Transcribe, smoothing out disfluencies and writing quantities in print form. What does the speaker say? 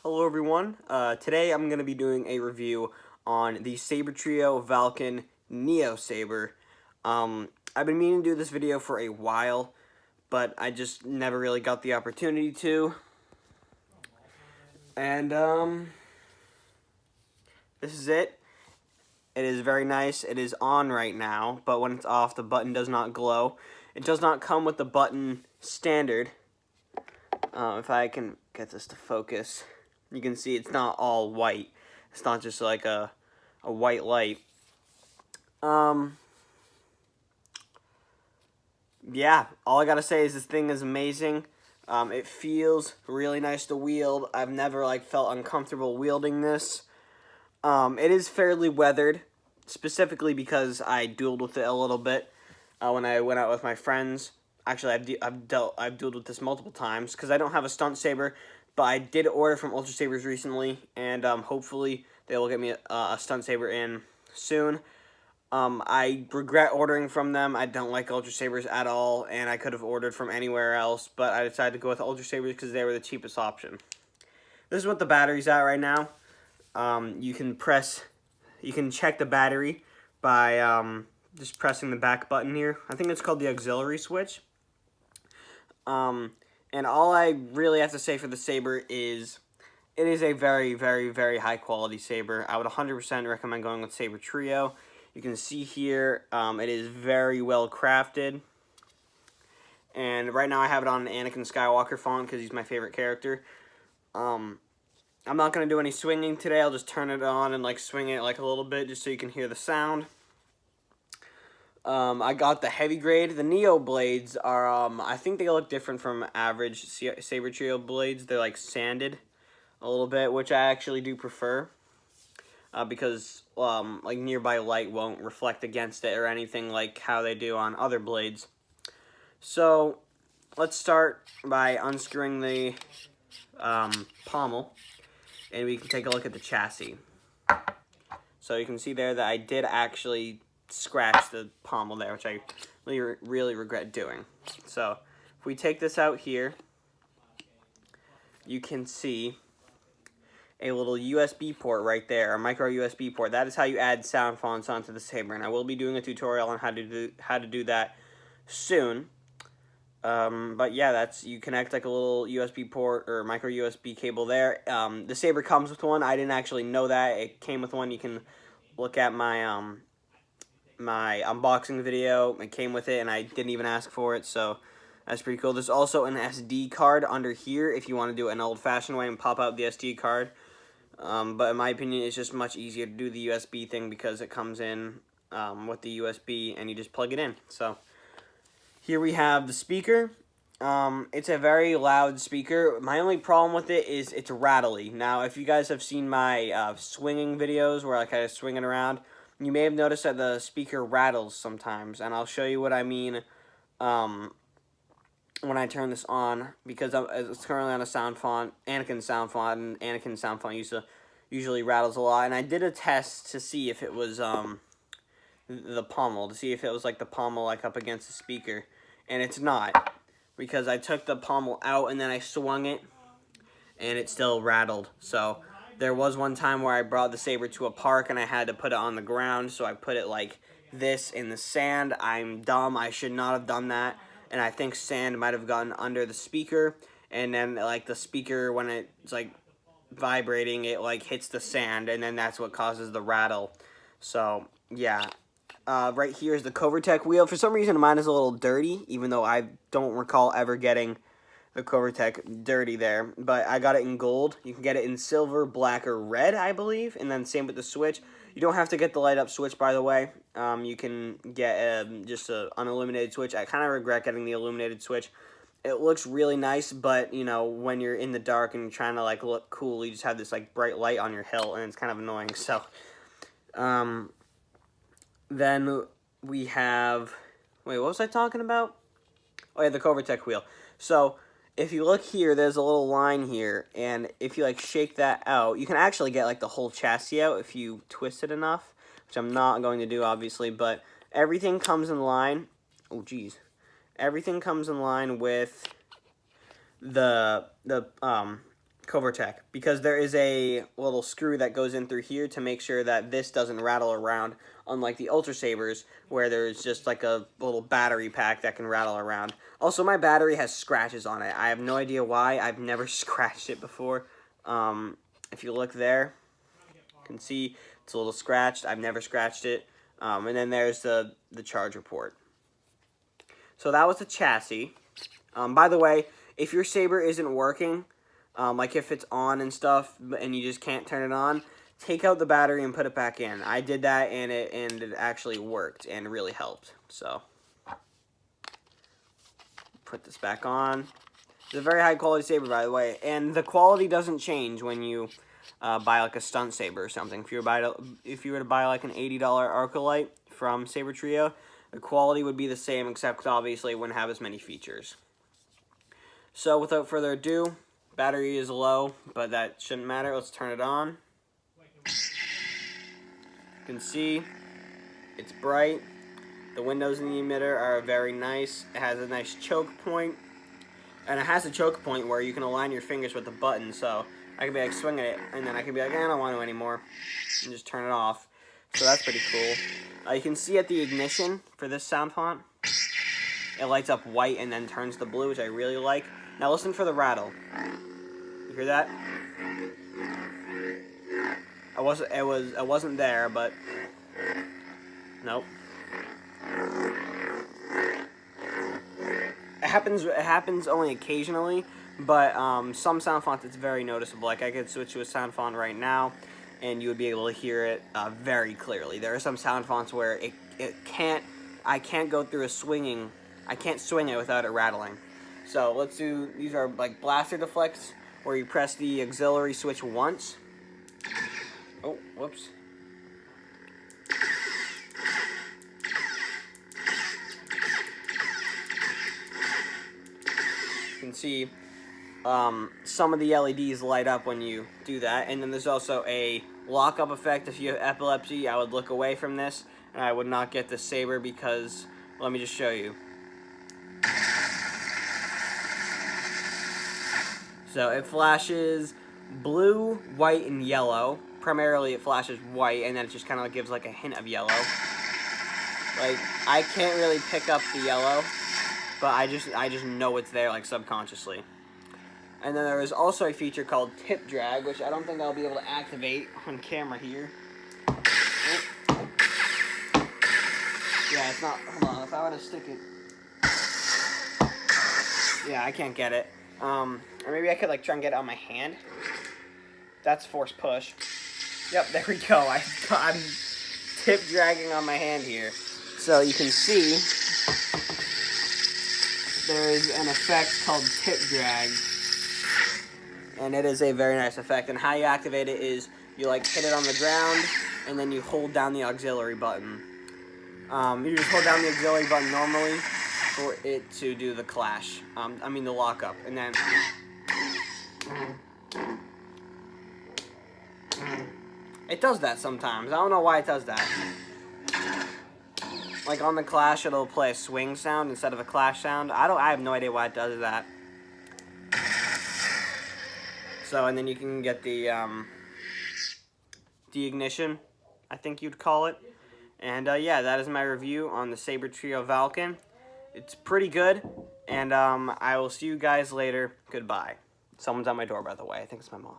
Hello everyone, today I'm going to be doing a review on the Sabertrio Vahlken Neo Saber. I've been meaning to do this video for a while, but I just never really got the opportunity to. And this is it. It is very nice. It is on right now, but when it's off, the button does not glow. It does not come with the button standard. If I can get this to focus, you can see it's not all white. It's not just like a white light. Yeah, all I gotta say is this thing is amazing. It feels really nice to wield. I've never felt uncomfortable wielding this. It is fairly weathered, specifically because I dueled with it a little bit when I went out with my friends. Actually, I've dueled with this multiple times because I don't have a stunt saber, but I did order from Ultra Sabers recently, and hopefully they will get me a stunt saber in soon. I regret ordering from them. I don't like Ultra Sabers at all, and I could have ordered from anywhere else, but I decided to go with Ultra Sabers because they were the cheapest option. This is what the battery's at right now. You can check the battery by just pressing the back button here. I think it's called the auxiliary switch. And all I really have to say for the Saber is it is a very, very, very high quality Saber. I would 100% recommend going with Sabertrio. You can see here, it is very well crafted. And right now I have it on an Anakin Skywalker font because he's my favorite character. I'm not going to do any swinging today. I'll just turn it on and swing it a little bit just so you can hear the sound. I got the heavy grade. The Neo blades are, I think they look different from average Sabertrio blades. They're sanded a little bit, which I actually do prefer. Because nearby light won't reflect against it or anything like how they do on other blades. So let's start by unscrewing the pommel, and we can take a look at the chassis. So you can see there that I did actually scratch the pommel there, which I really regret doing. So if we take this out here, you can see a little USB port right there, a micro USB port. That is how you add sound fonts onto the Saber, and I will be doing a tutorial on how to do that soon. But yeah, you connect a little USB port or micro USB cable there. The Saber comes with one. I didn't actually know that it came with one. You can look at my my unboxing video. It came with it, and I didn't even ask for it, so that's pretty cool. There's also an SD card under here if you want to do it an old-fashioned way and pop out the SD card. But in my opinion, it's just much easier to do the USB thing because it comes in with the USB and you just plug it in. So here we have the speaker. It's a very loud speaker. My only problem with it is it's rattly. Now, if you guys have seen my swinging videos where I kind of swing it around, you may have noticed that the speaker rattles sometimes, and I'll show you what I mean when I turn this on, because it's currently on a sound font, Anakin sound font, and Anakin sound font usually rattles a lot. And I did a test to see if it was the pommel, to see if it was the pommel up against the speaker, and it's not, because I took the pommel out and then I swung it, and it still rattled. So there was one time where I brought the Saber to a park and I had to put it on the ground, so I put it like this in the sand. I'm dumb. I should not have done that. And I think sand might have gotten under the speaker, and then the speaker, when it's vibrating, it hits the sand, and then that's what causes the rattle. So yeah, right here is the Covertec wheel. For some reason mine is a little dirty, even though I don't recall ever getting the Covertec dirty there, but I got it in gold. You can get it in silver, black, or red, I believe, and then same with the switch. You don't have to get the light up switch, by the way. You can get just an unilluminated switch. I kind of regret getting the illuminated switch. It looks really nice, but when you're in the dark and you're trying to look cool, you just have this bright light on your hilt, and it's kind of annoying. So then we have, wait, what was I talking about? Oh yeah, the Covertec wheel. So if you look here, there's a little line here, and if you shake that out, you can actually get the whole chassis out if you twist it enough, which I'm not going to do, obviously, but everything comes in line. Oh geez, everything comes in line with the Covertec, because there is a little screw that goes in through here to make sure that this doesn't rattle around, unlike the Ultra Sabers, where there's just like a little battery pack that can rattle around. Also, my battery has scratches on it. I have no idea why. I've never scratched it before. If you look there, you can see it's a little scratched. I've never scratched it. And then there's the charger port. So that was the chassis. By the way, if your Saber isn't working, like if it's on and stuff, and you just can't turn it on, take out the battery and put it back in. I did that, and it actually worked and really helped. So put this back on. It's a very high quality Saber, by the way, and the quality doesn't change when you buy like a stunt Saber or something. If you were to buy like an $80 Arclight from Sabertrio, the quality would be the same, except obviously it wouldn't have as many features. So without further ado, battery is low, but that shouldn't matter. Let's turn it on. You can see it's bright. The windows in the emitter are very nice. It has a nice choke point. And it has a choke point where you can align your fingers with the button, so I can be like swinging it, and then I can be like, I don't want to anymore, and just turn it off. So that's pretty cool. You can see at the ignition for this sound font, it lights up white and then turns to blue, which I really like. Now listen for the rattle. You hear that? It wasn't there, but nope. It happens only occasionally, but some sound fonts it's very noticeable. Like I could switch to a sound font right now, and you would be able to hear it very clearly. There are some sound fonts where I can't go through I can't swing it without it rattling. So let's do, these are like blaster deflects, where you press the auxiliary switch once. Oh, whoops. You can see some of the LEDs light up when you do that, and then there's also a lock-up effect. If you have epilepsy, I would look away from this, and I would not get the Saber because, let me just show you. So it flashes blue, white, and yellow. Primarily it flashes white, and then it just kind of gives like a hint of yellow. Like, I can't really pick up the yellow, but I just know it's there, like, subconsciously. And then there is also a feature called tip drag, which I don't think I'll be able to activate on camera here. Oh. Yeah, it's not, hold on, if I were to stick it. Yeah, I can't get it. Or maybe I could, like, try and get it on my hand. That's force push. Yep, there we go. I'm tip dragging on my hand here. So you can see there is an effect called tip drag. And it is a very nice effect. And how you activate it is you, like, hit it on the ground, and then you hold down the auxiliary button. You just hold down the auxiliary button normally for it to do the clash. The lockup. And then it does that sometimes. I don't know why it does that. Like on the clash, it'll play a swing sound instead of a clash sound. I have no idea why it does that. So, and then you can get the ignition, I think you'd call it. And yeah, that is my review on the Sabertrio Vahlken. It's pretty good, and I will see you guys later. Goodbye. Someone's at my door, by the way. I think it's my mom.